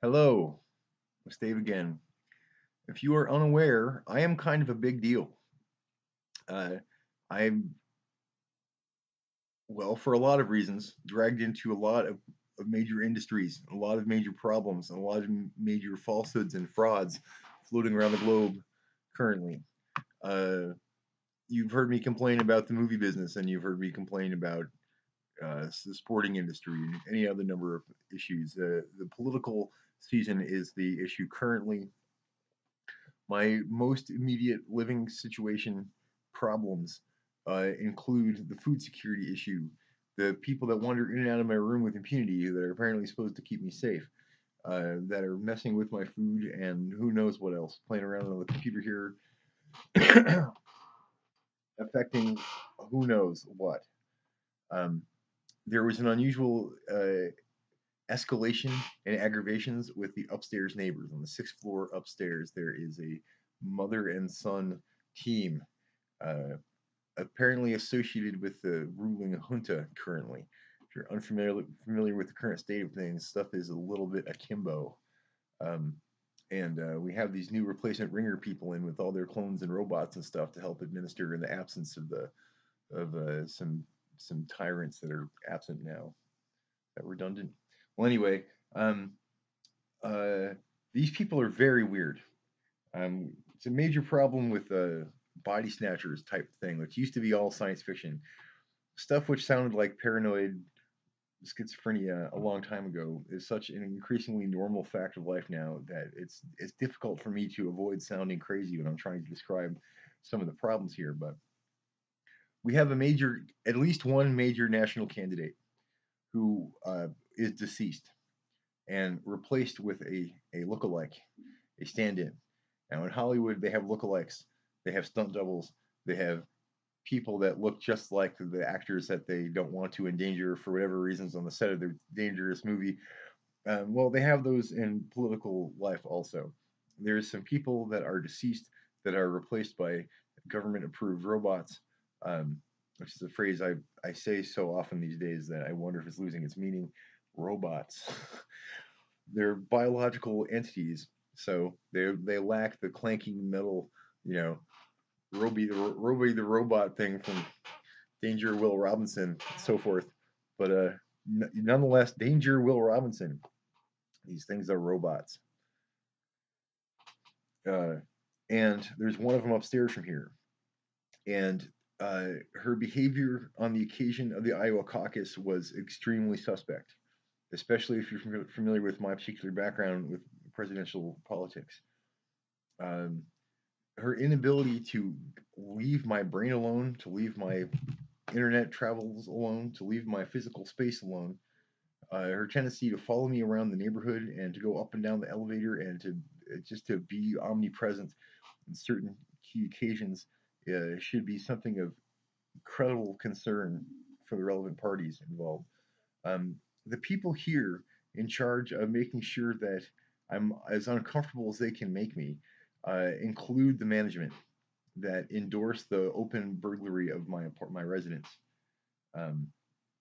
Hello, it's Dave again. If you are unaware, I am kind of a big deal. Uh, I'm, well, for a lot of reasons, dragged into a lot of major industries, a lot of major problems, and a lot of major falsehoods and frauds floating around the globe currently. Uh, you've heard me complain about the movie business, and you've heard me complain about the sporting industry and any other number of issues. The political season is the issue currently. My most immediate living situation problems include the food security issue, the people that wander in and out of my room with impunity that are apparently supposed to keep me safe, that are messing with my food, and who knows what else, playing around on the computer here, affecting who knows what. Um, there was an unusual escalation and aggravations with the upstairs neighbors. On the sixth floor upstairs, there is a mother and son team, uh, apparently associated with the ruling junta currently. If you're unfamiliar with the current state of things, stuff is a little bit akimbo. Um, and we have these new replacement ringer people in with all their clones and robots and stuff to help administer in the absence of the of some tyrants that are absent now. Is that redundant? Well, anyway, um, uh, these people are very weird. It's a major problem with body snatchers type thing, which used to be all science fiction stuff, which sounded like paranoid schizophrenia a long time ago. Is such an increasingly normal fact of life now that it's difficult for me to avoid sounding crazy when I'm trying to describe some of the problems here. But we have at least one major national candidate who is deceased and replaced with a lookalike, a stand-in. Now in Hollywood, they have lookalikes, they have stunt doubles, they have people that look just like the actors that they don't want to endanger for whatever reasons on the set of their dangerous movie. Well, they have those in political life also. There's some people that are deceased that are replaced by government-approved robots, um, which is a phrase I say so often these days that I wonder if it's losing its meaning. Robots. They're biological entities, so they lack the clanking metal, you know, Roby the robot thing from Danger Will Robinson, and so forth. But nonetheless, Danger Will Robinson. These things are robots, uh, and there's one of them upstairs from here, and her behavior on the occasion of the Iowa caucus was extremely suspect, especially if you're familiar with my particular background with presidential politics. Um, Her inability to leave my brain alone, to leave my internet travels alone, to leave my physical space alone, her tendency to follow me around the neighborhood and to go up and down the elevator and to just to be omnipresent in certain key occasions should be something of credible concern for the relevant parties involved. Um, the people here in charge of making sure that I'm as uncomfortable as they can make me include the management that endorse the open burglary of my residence. Um,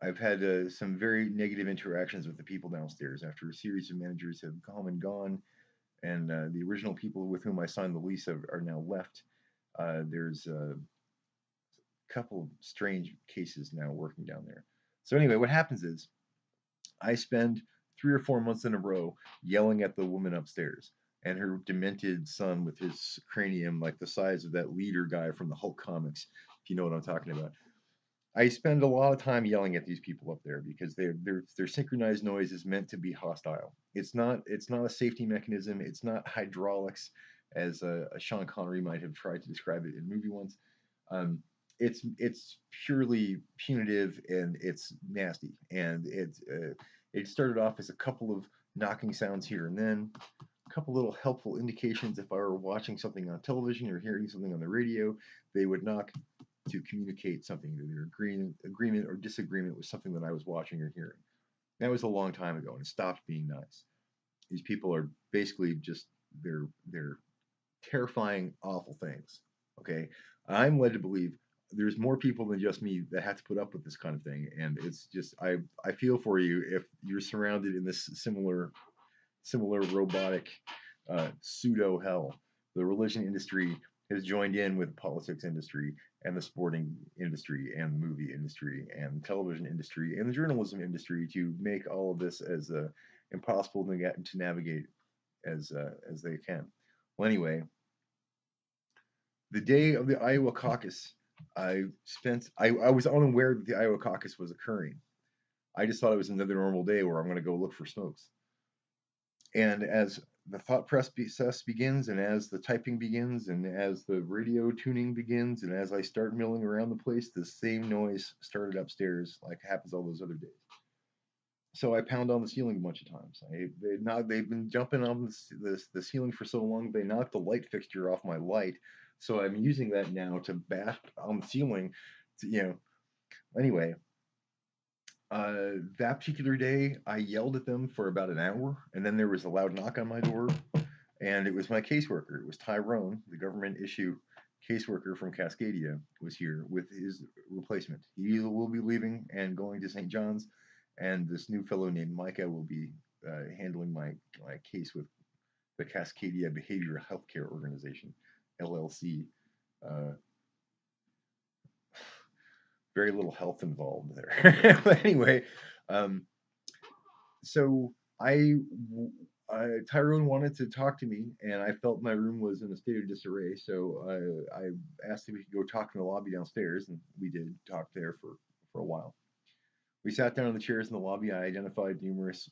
I've had some very negative interactions with the people downstairs after a series of managers have come and gone, and the original people with whom I signed the lease are now left. There's a couple of strange cases now working down there. So anyway, what happens is I spend 3 or 4 months in a row yelling at the woman upstairs and her demented son with his cranium like the size of that leader guy from the Hulk comics, if you know what I'm talking about. I spend a lot of time yelling at these people up there because their synchronized noise is meant to be hostile. It's not a safety mechanism. It's not hydraulics, as a Sean Connery might have tried to describe it in a movie once. Um, it's purely punitive and it's nasty. And it started off as a couple of knocking sounds here and then, a couple little helpful indications if I were watching something on television or hearing something on the radio, they would knock to communicate something, either agreement or disagreement with something that I was watching or hearing. That was a long time ago, and it stopped being nice. These people are basically just they're terrifying, awful things. Okay, I'm led to believe there's more people than just me that have to put up with this kind of thing, and it's just I feel for you if you're surrounded in this similar robotic pseudo hell. The religion industry has joined in with the politics industry and the sporting industry and the movie industry and the television industry and the journalism industry to make all of this as impossible to navigate as they can. Well, anyway, the day of the Iowa caucus, I was unaware that the Iowa caucus was occurring. I just thought it was another normal day where I'm going to go look for smokes. And as the thought process begins, and as the typing begins, and as the radio tuning begins, and as I start milling around the place, the same noise started upstairs, like happens all those other days. So I pound on the ceiling a bunch of times. They've been jumping on the ceiling for so long they knocked the light fixture off my light. So I'm using that now to bat on the ceiling. Anyway, that particular day, I yelled at them for about an hour, and then there was a loud knock on my door, and it was my caseworker. It was Tyrone, the government issue caseworker from Cascadia, was here with his replacement. He will be leaving and going to St. John's, and this new fellow named Micah will be handling my case with the Cascadia Behavioral Healthcare Organization, LLC. Uh, very little health involved there. But anyway, um, so Tyrone wanted to talk to me, and I felt my room was in a state of disarray. So I asked if we could go talk in the lobby downstairs, and we did talk there for a while. We sat down in the chairs in the lobby. I identified numerous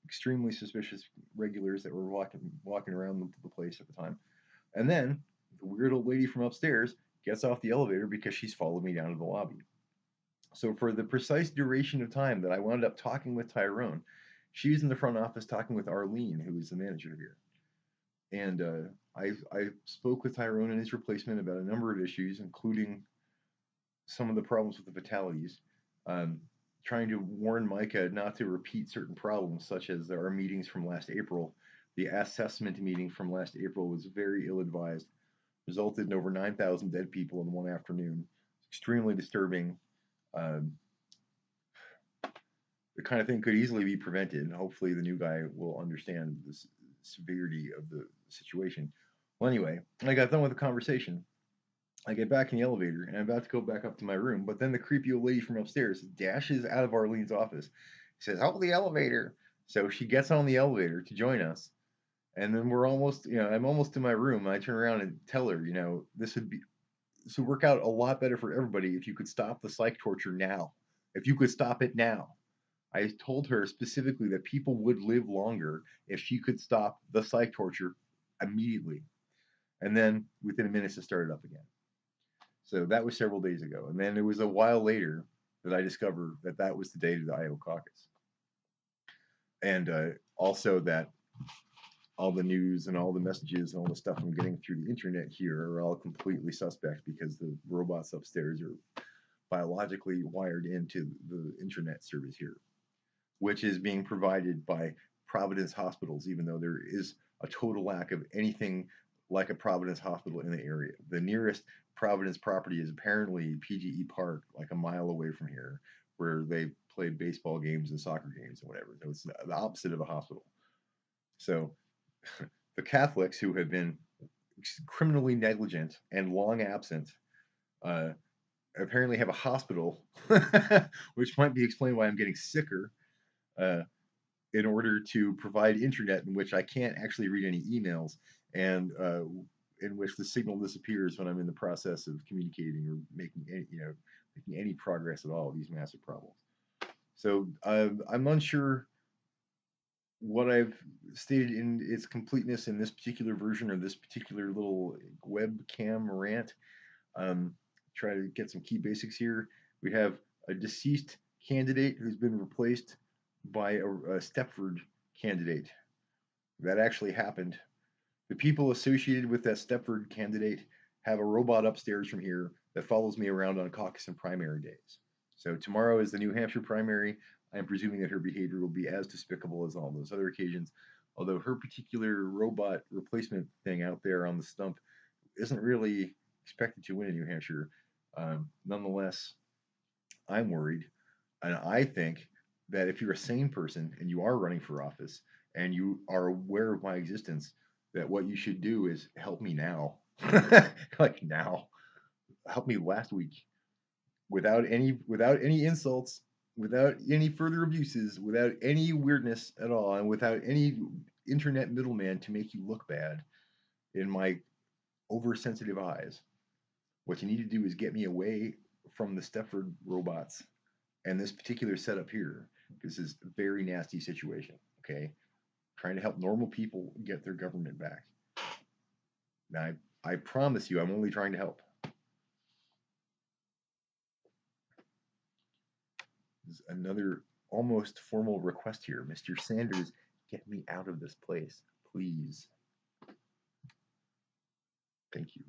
extremely suspicious regulars that were walking around the place at the time, and then the weird old lady from upstairs gets off the elevator because she's followed me down to the lobby. So for the precise duration of time that I wound up talking with Tyrone, she was in the front office talking with Arlene, who is the manager here. And I spoke with Tyrone and his replacement about a number of issues, including some of the problems with the fatalities, trying to warn Micah not to repeat certain problems, such as our meetings from last April. The assessment meeting from last April was very ill advised, resulted in over 9,000 dead people in one afternoon. Extremely disturbing. Um, the kind of thing could easily be prevented, and hopefully the new guy will understand the severity of the situation. Well, anyway, I got done with the conversation. I get back in the elevator, and I'm about to go back up to my room, but then the creepy old lady from upstairs dashes out of Arlene's office. Says, "Hold the elevator." So she gets on the elevator to join us, and then we're almost, I'm almost in my room. I turn around and tell her, this would work out a lot better for everybody if you could stop the psych torture now. If you could stop it now. I told her specifically that people would live longer if she could stop the psych torture immediately. And then within a minute, it started up again. So that was several days ago. And then it was a while later that I discovered that that was the date of the Iowa caucus. And also that all the news and all the messages and all the stuff I'm getting through the internet here are all completely suspect because the robots upstairs are biologically wired into the internet service here, which is being provided by Providence hospitals, even though there is a total lack of anything like a Providence hospital in the area. The nearest Providence property is apparently PGE Park, like a mile away from here, where they play baseball games and soccer games and whatever. So it's the opposite of a hospital. So the Catholics, who have been criminally negligent and long absent, uh, apparently have a hospital, which might be explained why I'm getting sicker. Uh, in order to provide internet in which I can't actually read any emails and in which the signal disappears when I'm in the process of communicating or making any progress at all. These massive problems. So I'm unsure what I've stated in its completeness in this particular version or this particular little webcam rant. Try to get some key basics here. We have a deceased candidate who's been replaced by a Stepford candidate. That actually happened. The people associated with that Stepford candidate have a robot upstairs from here that follows me around on caucus and primary days. So tomorrow is the New Hampshire primary. I'm presuming that her behavior will be as despicable as all those other occasions, although her particular robot replacement thing out there on the stump isn't really expected to win in New Hampshire. Nonetheless, I'm worried, and I think that if you're a sane person and you are running for office and you are aware of my existence, that what you should do is help me now. Like now. Help me last week without any insults, without any further abuses, without any weirdness at all, and without any internet middleman to make you look bad in my oversensitive eyes. What you need to do is get me away from the Stepford robots and this particular setup here. This is a very nasty situation. Okay, trying to help normal people get their government back. Now, I promise you, I'm only trying to help. This is another almost formal request here. Mr. Sanders, get me out of this place, please. Thank you.